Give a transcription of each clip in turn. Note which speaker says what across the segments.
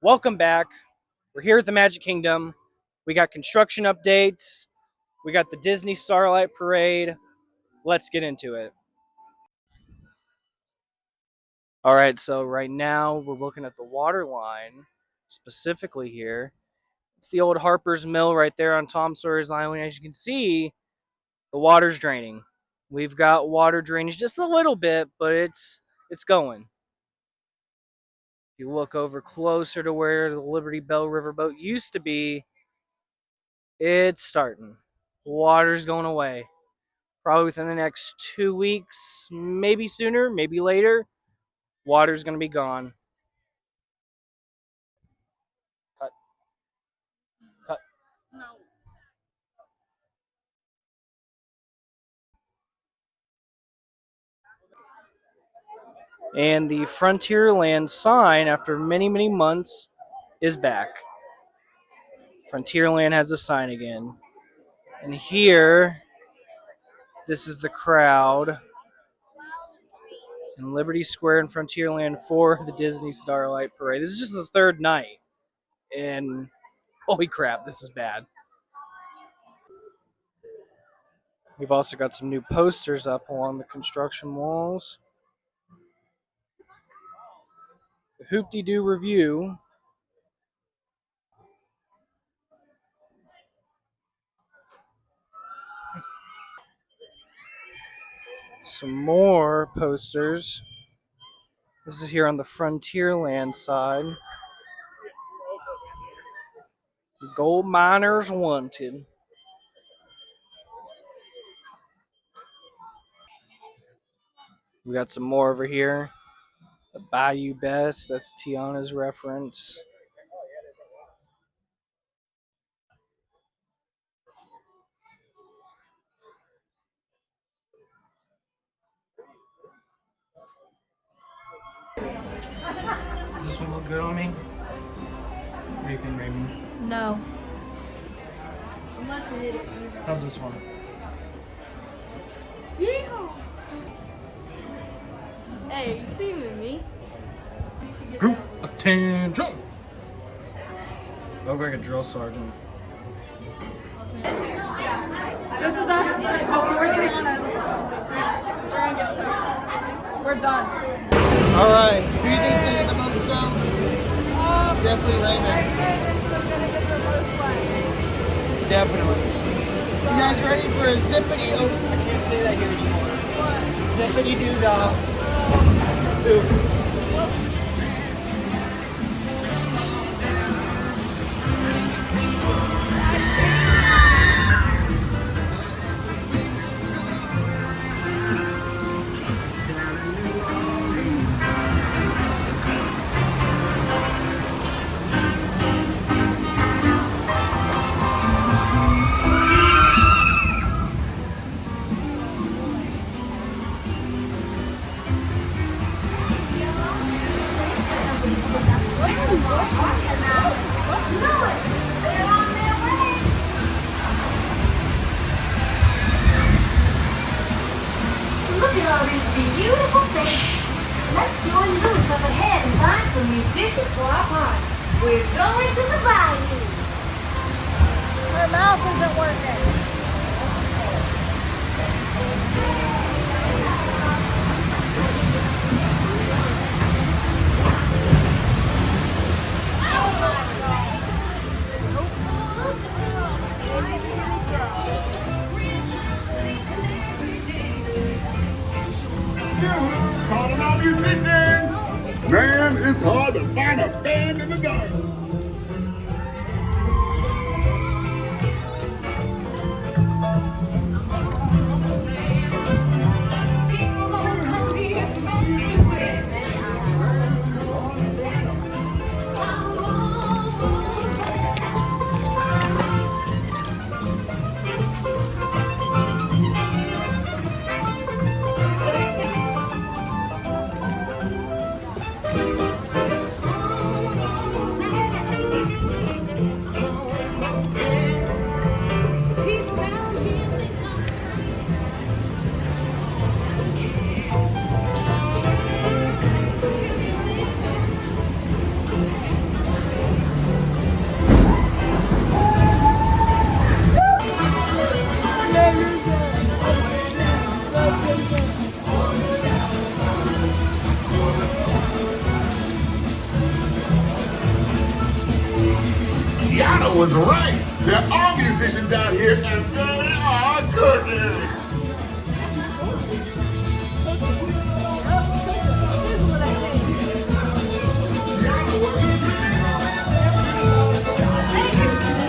Speaker 1: Welcome back. We're here at the Magic Kingdom. We got construction updates. We got the Disney Starlight Parade. Let's get into it. All right, so right now we're looking at the water line, specifically here. It's the old Harper's Mill right there on Tom Sawyer's Island. As you can see, the water's draining. We've got water drainage just a little bit, but it's going. If you look over closer to where the Liberty Bell Riverboat used to be, it's starting. Water's going away. Probably within the next 2 weeks, maybe sooner, maybe later. Water's going to be gone. Cut. Cut. No. And the Frontierland sign, after many, many months, is back. Frontierland has a sign again. And here, this is the crowd in Liberty Square in Frontierland for the Disney Starlight Parade. This is just the third night. And holy crap, this is bad. We've also got some new posters up along the construction walls. The Hoop-de-Doo Review. Some more posters. This is here on the Frontierland side. Gold miners wanted. We got some more over here. The Bayou Best, that's Tiana's reference. Does this one look good on me? What do you think, Raymond?
Speaker 2: No. Unless we hit it.
Speaker 1: How's this one?
Speaker 2: Yeah. Hey, you filming me?
Speaker 1: Group attention! Look like a drill sergeant.
Speaker 2: This is us. Oh, we're working on us. We're gonna get soaked. We're done.
Speaker 1: Alright, who do you think is gonna get the most soaked? Definitely Raymond. Definitely. You guys ready for a zippity? Oh, I can't say that here anymore. What? Zippity doo dah. Ooh.
Speaker 3: Look at all these beautiful things. Let's join loose up ahead and find some musicians for our party. We're going to the bayou.
Speaker 2: Her mouth isn't working.
Speaker 4: Calling all musicians! Man, it's hard to find a band in the dark. Yana was right. There are musicians out here and they are cooking.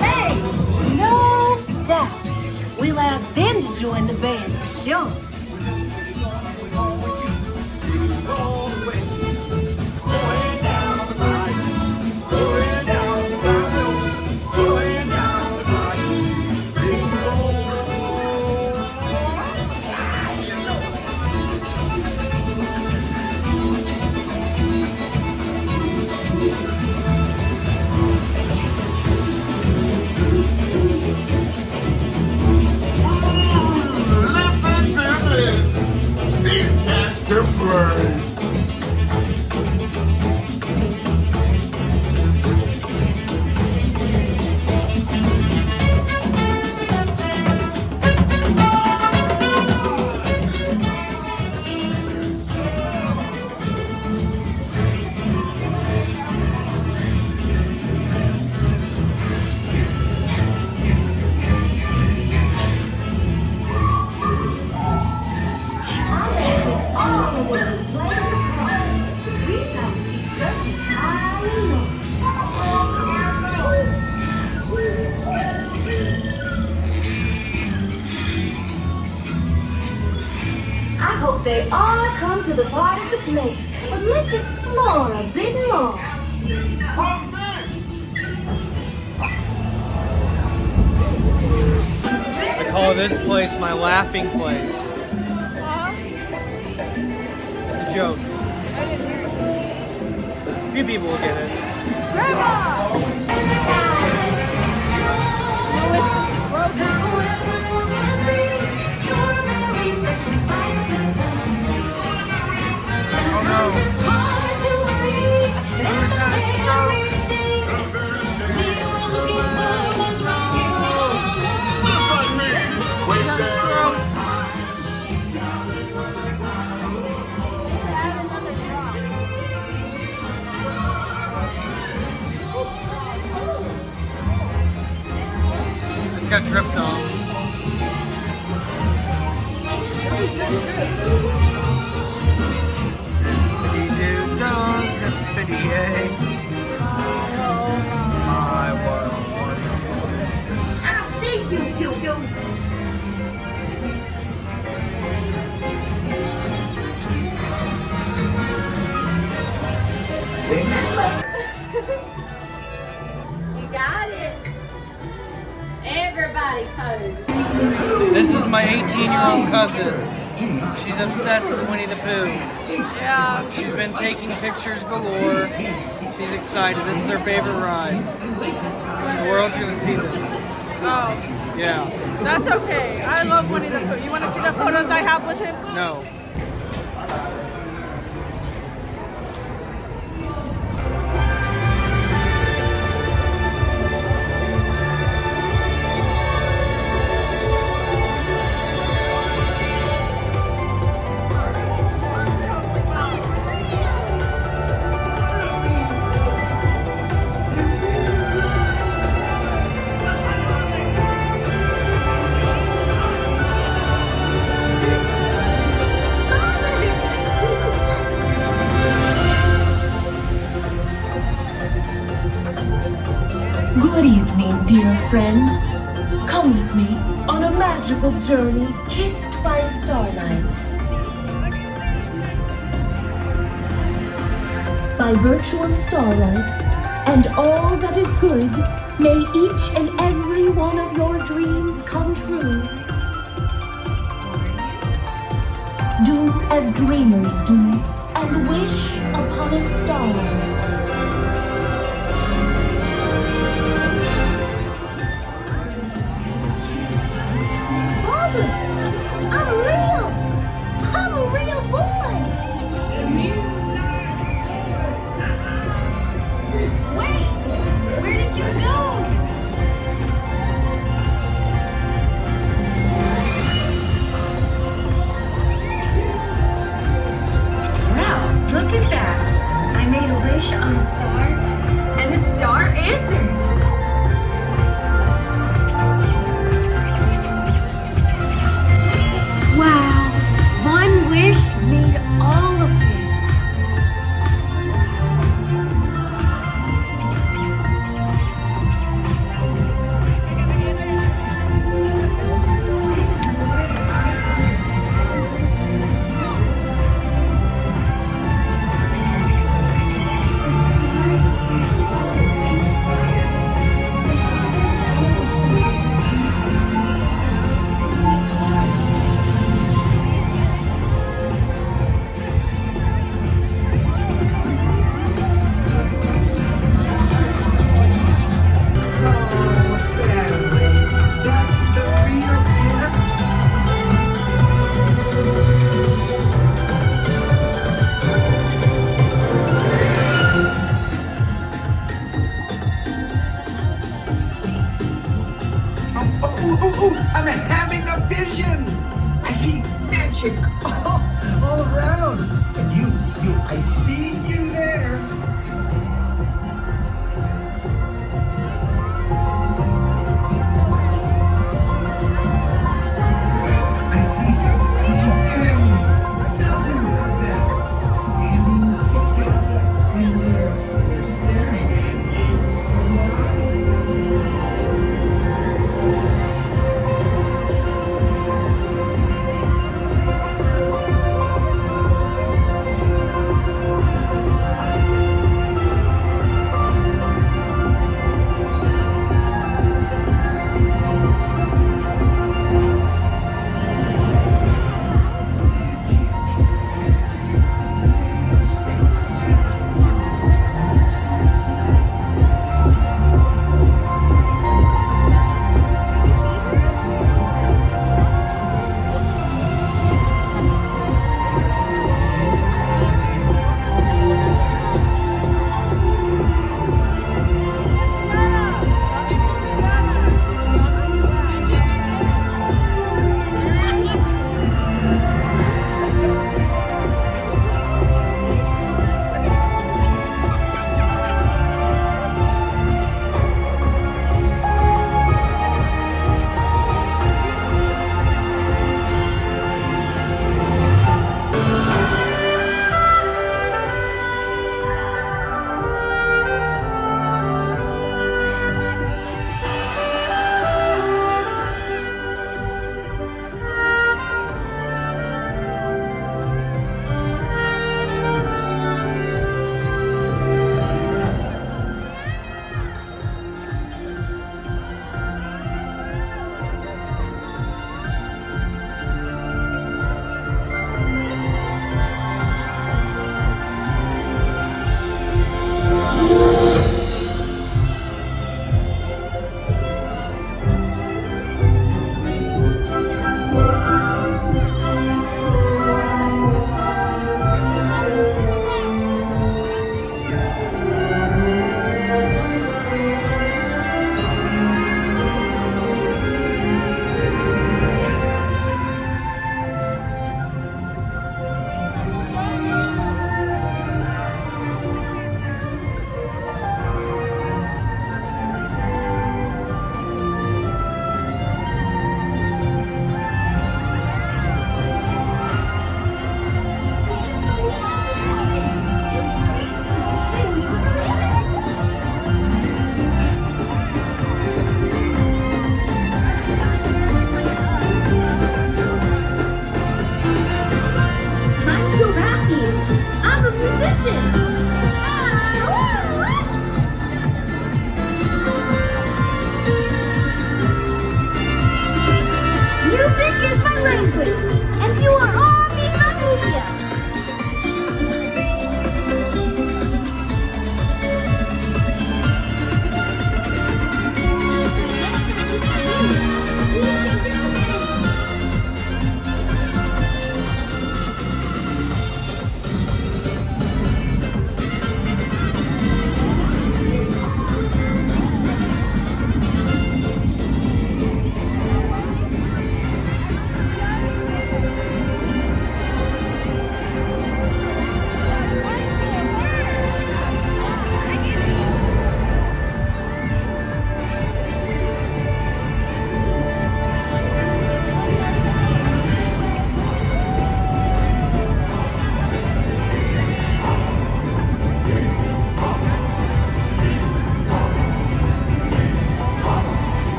Speaker 3: Hey, no doubt. We'll ask them to join the band for sure.
Speaker 4: Listen to this. These cats can play.
Speaker 3: I hope they all come to the party to play, but let's explore a bit more.
Speaker 4: What's this?
Speaker 1: I call this place my laughing place. It's a joke. A few people will get it.
Speaker 2: Lewis is broken.
Speaker 1: Oh no. Lewis had a stroke.
Speaker 4: Just like me. Wasted.
Speaker 1: This got tripped on. Zippity doo dah, zippity yay. My world.
Speaker 3: I see you.
Speaker 5: You got it. Everybody pose.
Speaker 1: This is my 18-year-old cousin. She's obsessed with Winnie the Pooh.
Speaker 2: Yeah.
Speaker 1: She's been taking pictures galore. She's excited. This is her favorite ride. The world's gonna see this.
Speaker 2: Oh,
Speaker 1: Yeah.
Speaker 2: that's okay. I love Winnie the Pooh. You want to see the photos I have with him?
Speaker 1: No.
Speaker 6: Good evening, dear friends. Come with me on a magical journey kissed by starlight. By virtue of starlight and all that is good, may each and every one of your dreams come true. Do as dreamers do and wish upon a star.
Speaker 3: I'm a real boy. Wait, where did you go? Wow, look at that. I made a wish on a star, and the star answered.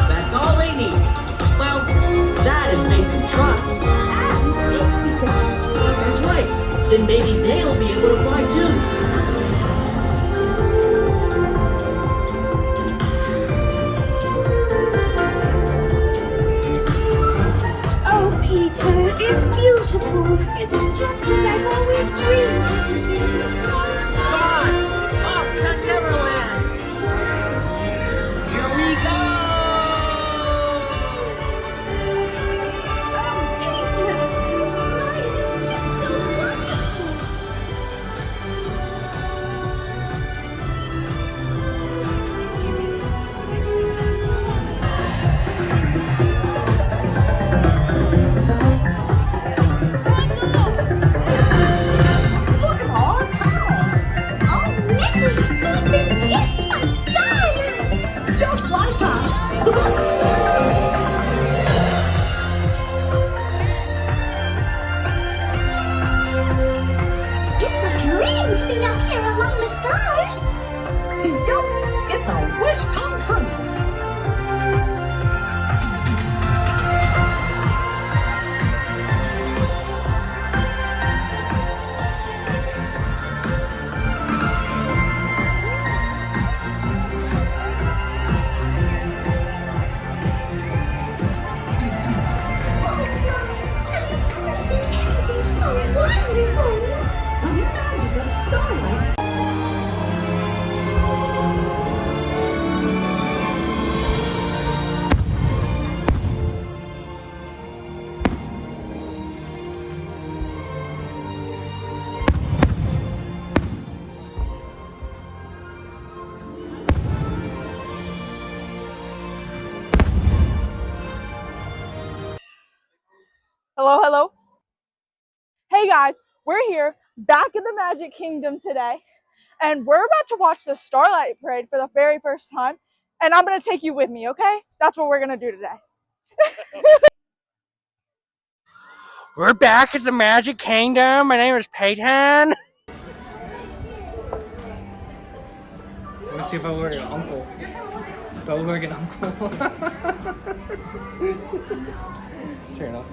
Speaker 7: That's all they need. Well, that is made from trust. That's right. Then maybe they'll be able to fly too.
Speaker 3: Oh, Peter, it's beautiful. It's just as I've always dreamed.
Speaker 7: Come on, off to Neverland. Here we go.
Speaker 3: Oh, Peter, life is just so wonderful.
Speaker 7: Look at all our pals.
Speaker 3: Oh, Mickey, they've been kissed by Starlight.
Speaker 7: Just like us.
Speaker 3: It's a dream to be up here among the stars.
Speaker 7: Yup, it's a wish come true.
Speaker 3: Oh my, have you ever seen anything so wonderful?
Speaker 7: The magic of Starlight.
Speaker 2: Hello, hello. Hey guys, we're here back in the Magic Kingdom today, and we're about to watch the Starlight Parade for the very first time, and I'm going to take you with me, okay? That's what we're going to do today.
Speaker 1: We're back at the Magic Kingdom. My name is Peyton. Let's see if I look like an uncle. Do I look like an uncle? Turn it off.